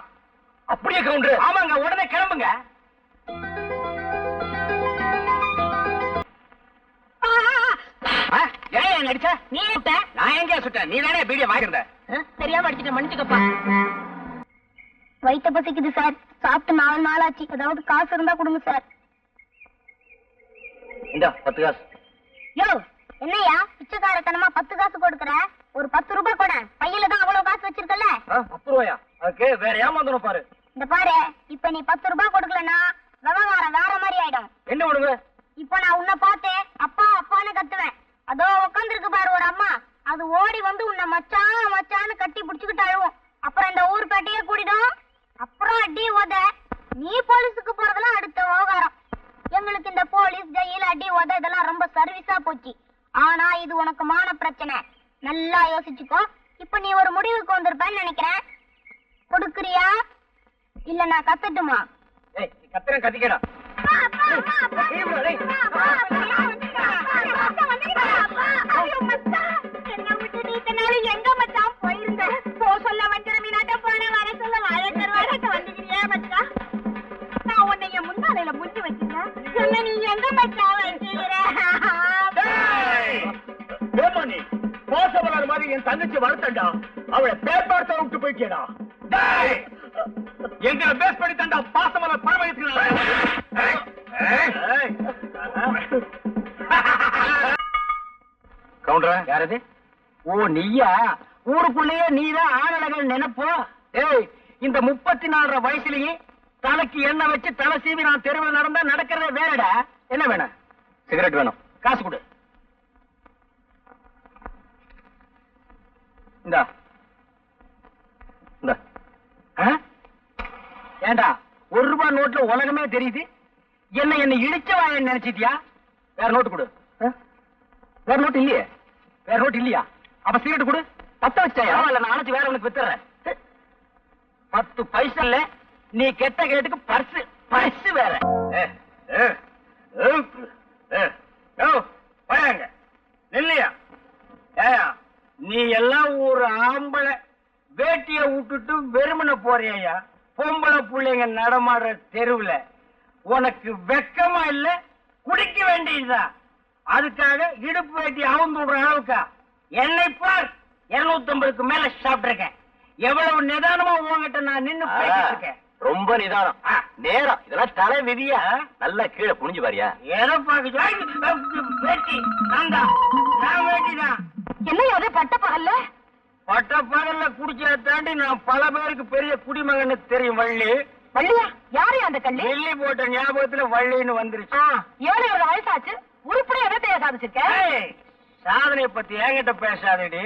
அப்படியே கவுண்டர்? ஆமாங்க, உடனே கிளம்புங்க. ஏன் அடிச்ச? நீ விட்ட? நான் எங்க சுட்டேன்? நீ தானே பீடியை வாங்கிருந்த. தெரியாம அடிச்சுட்ட, மன்னிச்சுக்கப்பா. வயித்த பசிக்குது சார், சாப்பிட்டு 4 நாள் ஆச்சு. ஏதாவது காசு இருந்தா கொடுங்க சார். இந்த 10 காசு. யோ, என்னையா பிச்சைக்காரத்தனமா 10 காசு கொடுக்கற? ஒரு 10 ரூபாய் கொடு. பையில தான் அவ்வளவு காசு வச்சிருக்கல. 10 ரூபாயா? அதுக்கு வேற ஏமாந்தணும் பாரு. இந்த பாரு, இப்ப நீ 10 ரூபாய் கொடுக்கலன்னா விவகாரம் வேற மாதிரி ஆயிடும். என்ன பண்ணுங்க? இப்ப நான் உன்னை பார்த்தேன், அப்பா அப்பான்னு கத்துவேன். அதோ உட்காந்துருக்கு பாரு ஒரு அம்மா, அது ஓடி வந்து உன்னை மச்சான் மச்சான்னு கட்டி பிடிச்சுக்கிட்டு அழுவும். அப்புறம் இந்த ஊர் பேட்டையே கூடிடும். அப்புறம் அடி உத. நீ போலீஸுக்கு போறதெல்லாம் அடுத்த விவகாரம். எங்களுக்கு இந்த போலீஸ் ஜெயில் அடி உத இதெல்லாம் ரொம்ப சர்வீஸா போச்சு. ஆனா இது உனக்கு மான பிரச்சனை. நல்லா யோசிச்சுக்கோ. இப்ப நீ ஒரு முடிவுக்கு வந்திருப்பேன்னு நினைக்கிறேன். கொடுக்குறியா இல்ல நான் கத்தட்டுமா? ஏய், கத்துறேன், கத்திக்கடா. எங்க மச்சான் போயிருந்த? போ சொல்ல வஞ்சர மீனாட்ட போன, வர சொல்ல வாழக்கருவாட்ட வந்துக்கிறியா மச்சான்? நான் உன்னை என் முன்னாலையில முடிஞ்சு வச்சிருக்கேன். என்ன நீ எங்க மச்சான் வச்சுக்கிற? நீ பாசமலர் மாதிரி என் தங்கச்சி வளர்த்தண்டா, அவளை பேப்பார்த்த விட்டு போயிட்டா. எங்களை பேஸ் பண்ணி தண்டா பாசமலர் பரவ. கவுண்டரா? யாரது? ஓ, நீயா? ஊருக்குள்ளேயே நீதான் ஆணழகன் நினைப்போ? ஏய், இந்த 34 வயசுலயே தலைக்கு எண்ணெய் வச்சு தலை சீவி நான் தெருவில் நடந்தா நடக்கிறதே வேறடா. என்ன வேணும்? சிகரெட் வேணும். காசு கொடு. இந்தா. ஏண்டா, 1 ரூபாய் நோட்ல உலகமே தெரியுது. என்ன இழிச்சவா நினைச்சிட்டியா? வேற நோட்டு கொடு. வேற நோட்டு இல்லையே. வேற நோட்டு இல்லையா? அப்ப சிகரெட் கொடு. 10 வச்சாயா? இல்ல, நான் அணைச்சு வேற உனக்கு வித்துறேன். 10 பைசா இல்ல, நீ கெட்ட கேட்டுக்கு பர்ஸ் வேற. இல்லையா? ஏயா, நீ எல்லாம் ஒரு ஆம்பளை வேட்டிய விட்டுட்டு வெறுமனை போறியா? பொம்பளை பிள்ளைங்க நடமாடுற தெருவுல உனக்கு வெக்கமா இல்ல? குடிக்க வேண்டியதுதான். அதுக்காக இடுப்பு வேட்டி அவுந்து விடுற அளவுக்கா? என்னை பார், 250க்கு மேல சாப்பிட்டிருக்கேன். எவ்வளவு நிதானமா உங்ககிட்ட நான் நின்னு பேசிட்டு இருக்கேன். ரொம்ப நிதானம், நேரம். இதெல்லாம் தலை விதியா? நல்லா கீழே குனிஞ்சு பாரியா? எதை பாக்க வேட்டி? நான் வேட்டிதான். என்ன அது பட்ட பகல்ல? பட்ட பகல்ல குடிச்சா தாண்டி நான் பல பேருக்கு பெரிய குடிமகன்னு தெரியும். வள்ளி. வள்ளியா? யாரு அந்த கள்ளி? வெள்ளி போட்ட ஞாபகத்துல வள்ளின்னு வந்துருச்சு. 7 வயசாச்சு, உருப்படி எதத்தைய சாதிச்சிருக்க? சாதனைய பத்தி என்கிட்ட பேசாதடி.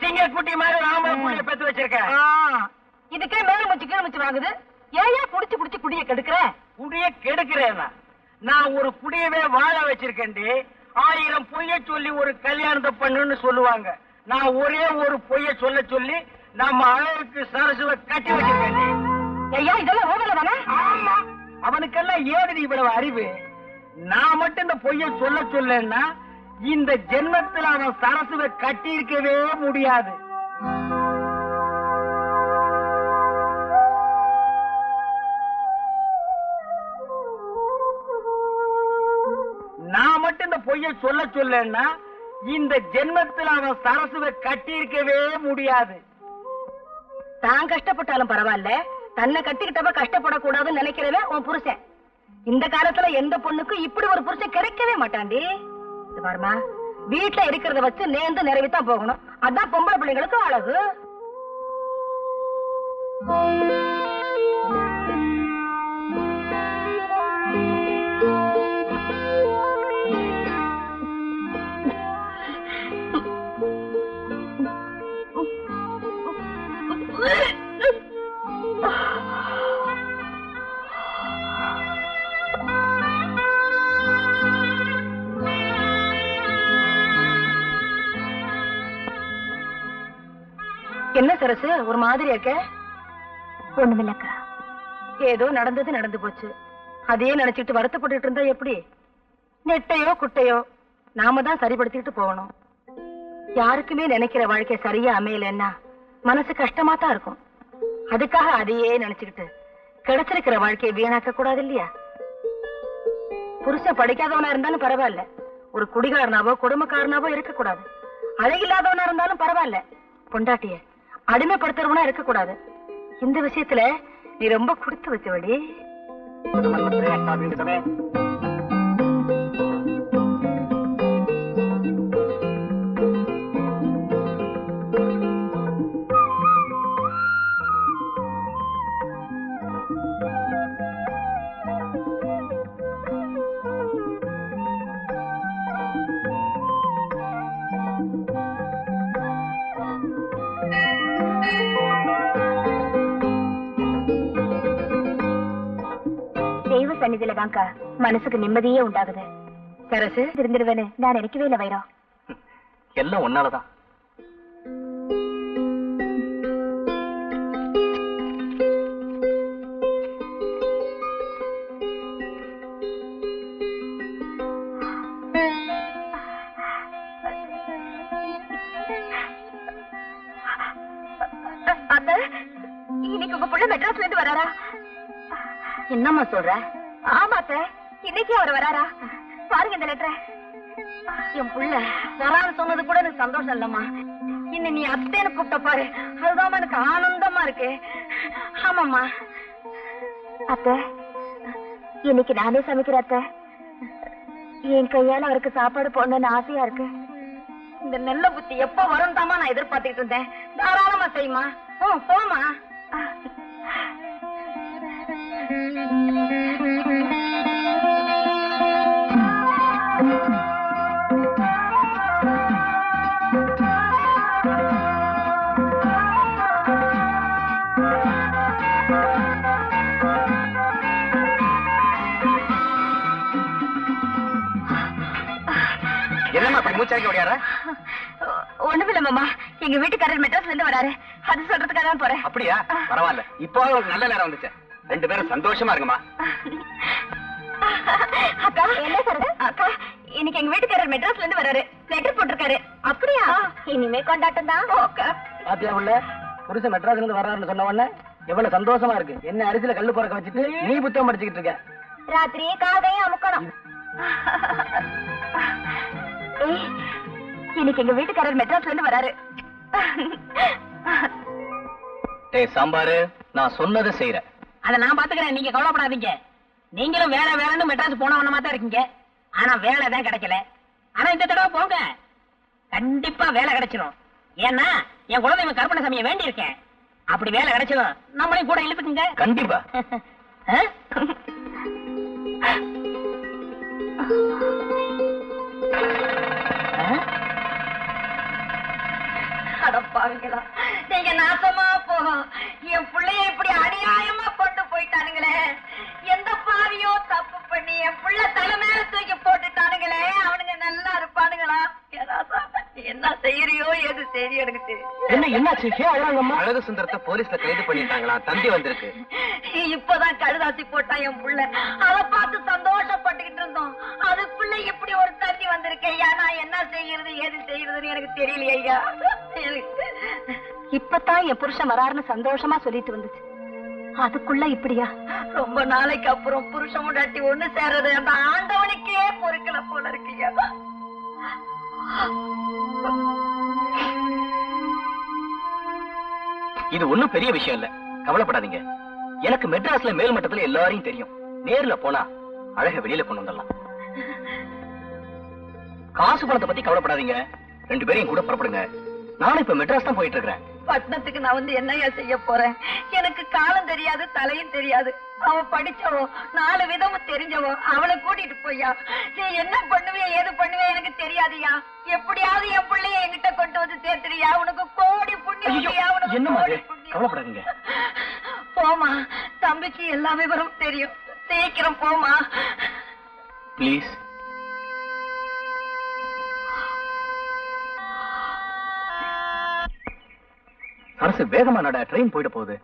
சிங்கக்குட்டி மாதிரி ராம புள்ளிய பெத்து வச்சிருக்கேன். இதுக்கே மேல முச்சு கீழ் முச்சு வாங்குது. ஏயா புடிச்சு புடிச்சு குடிய கெடுக்கிற? குடிய கெடுக்கிறேன்னா? நான் ஒரு குடியவே வாழ வச்சிருக்கேன்டி. 1000 பொய்ய சொல்லி ஒரு கல்யாணத்தை பண்ணுன்னு சொல்லுவாங்க. நான் ஒரே ஒரு பொய்ய சொல்ல சொல்லி நம்ம அழகுக்கு சரசுவ கட்டி வச்சிருக்கேன். ஐயா, இதெல்லாம் ஊழல தானே? ஆமா, அவனுக்கெல்லாம் ஏதுடி இவ்வளவு அறிவு? நான் மட்டும் இந்த பொய்ய சொல்ல சொல்லன்னா இந்த ஜென்மத்தில் அவன் சரசுவை கட்டி இருக்கவே முடியாது. நான் மட்டும் இந்த பொய்ய சொல்ல சொல்லன்னா இந்த ஜென்மத்தில் அவன் சரசுவை கட்டி இருக்கவே முடியாது. தான் கஷ்டப்பட்டாலும் பரவாயில்ல, தன்னை கட்டிக்கிட்டப்ப கஷ்டப்படக்கூடாதுன்னு நினைக்கிறவன் உன் புருஷன். இந்த காலத்துல எந்த பொண்ணுக்கும் இப்படி ஒரு புருஷன் கிடைக்கவே மாட்டாண்டி. பாருமா, வீட்டுல இருக்கிறத வச்சு நேர்ந்து நிறைவேத்தான் போகணும். அதான் பொம்பளை பிள்ளைங்களுக்கு அழகு. என்ன சரசு, ஒரு மாதிரி இருக்க? ஒண்ணுமில்லக்கா, ஏதோ நடந்தது நடந்து போச்சு. அதையே நினைச்சிட்டு வருத்தப்பட்டு இருந்தா எப்படி? நெட்டையோ குட்டையோ நாம தான் சரிப்படுத்திட்டு போகணும். யாருக்குமே நினைக்கிற வாழ்க்கை சரியா அமையலன்னா மனசு கஷ்டமா தான் இருக்கும். அதுக்காக அதையே நினைச்சுக்கிட்டு கிடைச்சிருக்கிற வாழ்க்கையை வீணாக்க கூடாது இல்லையா? புருஷன் படிக்காதவனா இருந்தாலும் பரவாயில்ல, ஒரு குடிகாரனாவோ குடும்பக்காரனாவோ இருக்க கூடாது. அழகில்லாதவனா இருந்தாலும் பரவாயில்ல, பொண்டாட்டிய அடிமைப்படுத்துறவனா இருக்க கூடாது. இந்த விஷயத்துல நீ ரொம்ப கொடுத்து வச்சவடி. தெய்வ சன்னிதியில தான்க்கா மனசுக்கு நிம்மதியே உண்டாகுது. சரசு திருந்திருவேன்னு நான் நினைக்கவே இல்லை வைரா. எல்லாம் ஒன்னாலதான். அத்த, இன்னைக்கு உங்க புள்ள மெட்ராஸ்ல இருந்து வராரா? என்னம்மா சொல்ற? ஆமாத்த, இன்னைக்கு அவர் வராரா? பாருங்க இந்த லெட்டரை. என் புள்ள வரான்னு சொன்னது கூட எனக்கு சந்தோஷம் இல்லம்மா. இன்னும் நீ அத்தைன்னு கூப்பிட்ட பாரு, அதுதான் எனக்கு ஆனந்தமா இருக்கு. ஆமாம்மா. அத்தை, இன்னைக்கு நானே சமைக்கிறேன் அத்தை. என் கையால அவருக்கு சாப்பாடு போடணும்னு ஆசையா இருக்கு. இந்த நெல்ல புத்தி எப்ப வரும் தாமா நான் எதிர்பார்த்துக்கிட்டு இருந்தேன். தாராளமா செய்யுமா. போமா. என்னம்மா அப்படி மூச்சாக்கி ஓடியார? ஒண்ணுமில்ல மாமா, எங்க வீட்டுக்காரர் மெட்ராஸ்ல இருந்து வராரு, அது சொல்றதுக்காக தான் போறேன். அப்படியா? பரவாயில்ல, இப்போ உங்களுக்கு நல்ல நேரம் வந்துச்சு. ரெண்டு பேரும் சந்தோஷமா இருக்குமா? அக்கா என்ன சொல்றது? அக்கா இன்னைக்கு எங்க வீட்டுக்காரர் மெட்ராஸ்ல இருந்து வராரு, லெட்டர் போட்டிருக்காரு. அப்படியா? இனிமே கொண்டாட்டம் தான். பாத்தியா உள்ள புருஷன் மெட்ராஸ்ல இருந்து வர்றாருன்னு சொன்ன உடனே எவ்வளவு சந்தோஷமா இருக்கு. என்ன அரிசியில கல்லு போறக்க வச்சுட்டு நீ புத்தகம் படிச்சுக்கிட்டு இருக்க. ராத்திரியே காதையும் அமுக்கணும். இன்னைக்கு எங்க வீட்டுக்காரர் மெட்ராஸ்ல இருந்து வராரு. டேய் சாம்பாரு, நான் சொன்னதை செய்யறேன். அத நான் பாத்துக்கிறேன், நீங்க கவலைப்படாதீங்க. நீங்களும் வேலை வேலைன்னு மெட்ராஸ் போனவனமா தான் இருக்கீங்க. ஆனா வேலை தான் கிடைக்கல. ஆனா இந்த தடவை போங்க, கண்டிப்பா வேலை கிடைச்சிடும். ஏன்னா என் குழந்தை கருப்பணசாமியை வேண்டி இருக்கேன். அப்படி வேலை கிடைச்சிடும், நம்மளையும் கூட இழுத்துக்குங்க. கண்டிப்பா. அடப்பாவிங்களா, நீங்க நாசமா போகும். என் பிள்ளைய இப்படி அநியாயமா கொண்டு போயிட்டானுங்களே. எந்த பாவியோ தப்பு பண்ணி என் பிள்ளை தலை மேல தூக்கி போட்டுட்டானுங்களே. அவனுங்க நல்லா இருப்பானுங்களா? என்ன செய்யறியோ எது செய்யறியோ எனக்கு தெரியும். என்னாச்சு? அழகு சுந்தரத்தை போலீஸ்ல கைது பண்ணிட்டாங்களா? தந்தி வந்திருக்கு. இப்பதான் கழுதாசி போட்டான் என் புள்ள. அதை பார்த்து சந்தோஷப்பட்டுக்கிட்டு இருந்தோம். அதுக்குள்ள இப்படி ஒரு தண்ணி வந்திருக்கேன். நான் என்ன செய்யறது ஏது செய்யறதுன்னு எனக்கு தெரியலையே ஐயா. இப்பதான் என் புருஷன் வராருன்னு சந்தோஷமா சொல்லிட்டு வந்துச்சு. அதுக்குள்ள இப்படியா? ரொம்ப நாளைக்கு அப்புறம் புருஷன் முன்னாடி ஒண்ணு சேர்றது அந்த ஆண்டவனுக்கே பொறுக்கல போல இருக்கியா. இது ஒண்ணும் பெரிய விஷயம் இல்ல, கவலைப்படாதீங்க. எனக்கு மெட்ராஸ்ல மேல் மட்டத்துல எல்லாரையும் தெரியும். நேர்ல போனா அழக வெளியில கொண்டு வந்துடலாம். காசு பணத்தை பத்தி கவலைப்படாதீங்க. ரெண்டு பேரையும் கூட புறப்படுங்க. நானும் இப்ப மெட்ராஸ் தான் போயிட்டு இருக்கிறேன். பட்டணத்துக்கு நான் வந்து என்னையா செய்ய போறேன்? எனக்கு காலம் தெரியாது, தலையும் தெரியாது. அவ படிச்சவோ, 4 விதமும் தெரிஞ்சவோ. அவளை கூட்டிட்டு போய்யா. நீ என்ன பண்ணுவியா ஏது பண்ணுவியா எனக்கு தெரியாதியா. எப்படியாவது என் பிள்ளைய என்கிட்ட கொண்டு வந்து சேர்த்துறியா. உனக்கு கோடி புண்ணியம். என்னமா கவலைப்படாதீங்க. போமா, தம்பிக்கு எல்லா விவரம் தெரியும். சீக்கிரம் போமா பிளீஸ். அரசு வேகமா நட, ட்ரெயின் போயிட போகுது.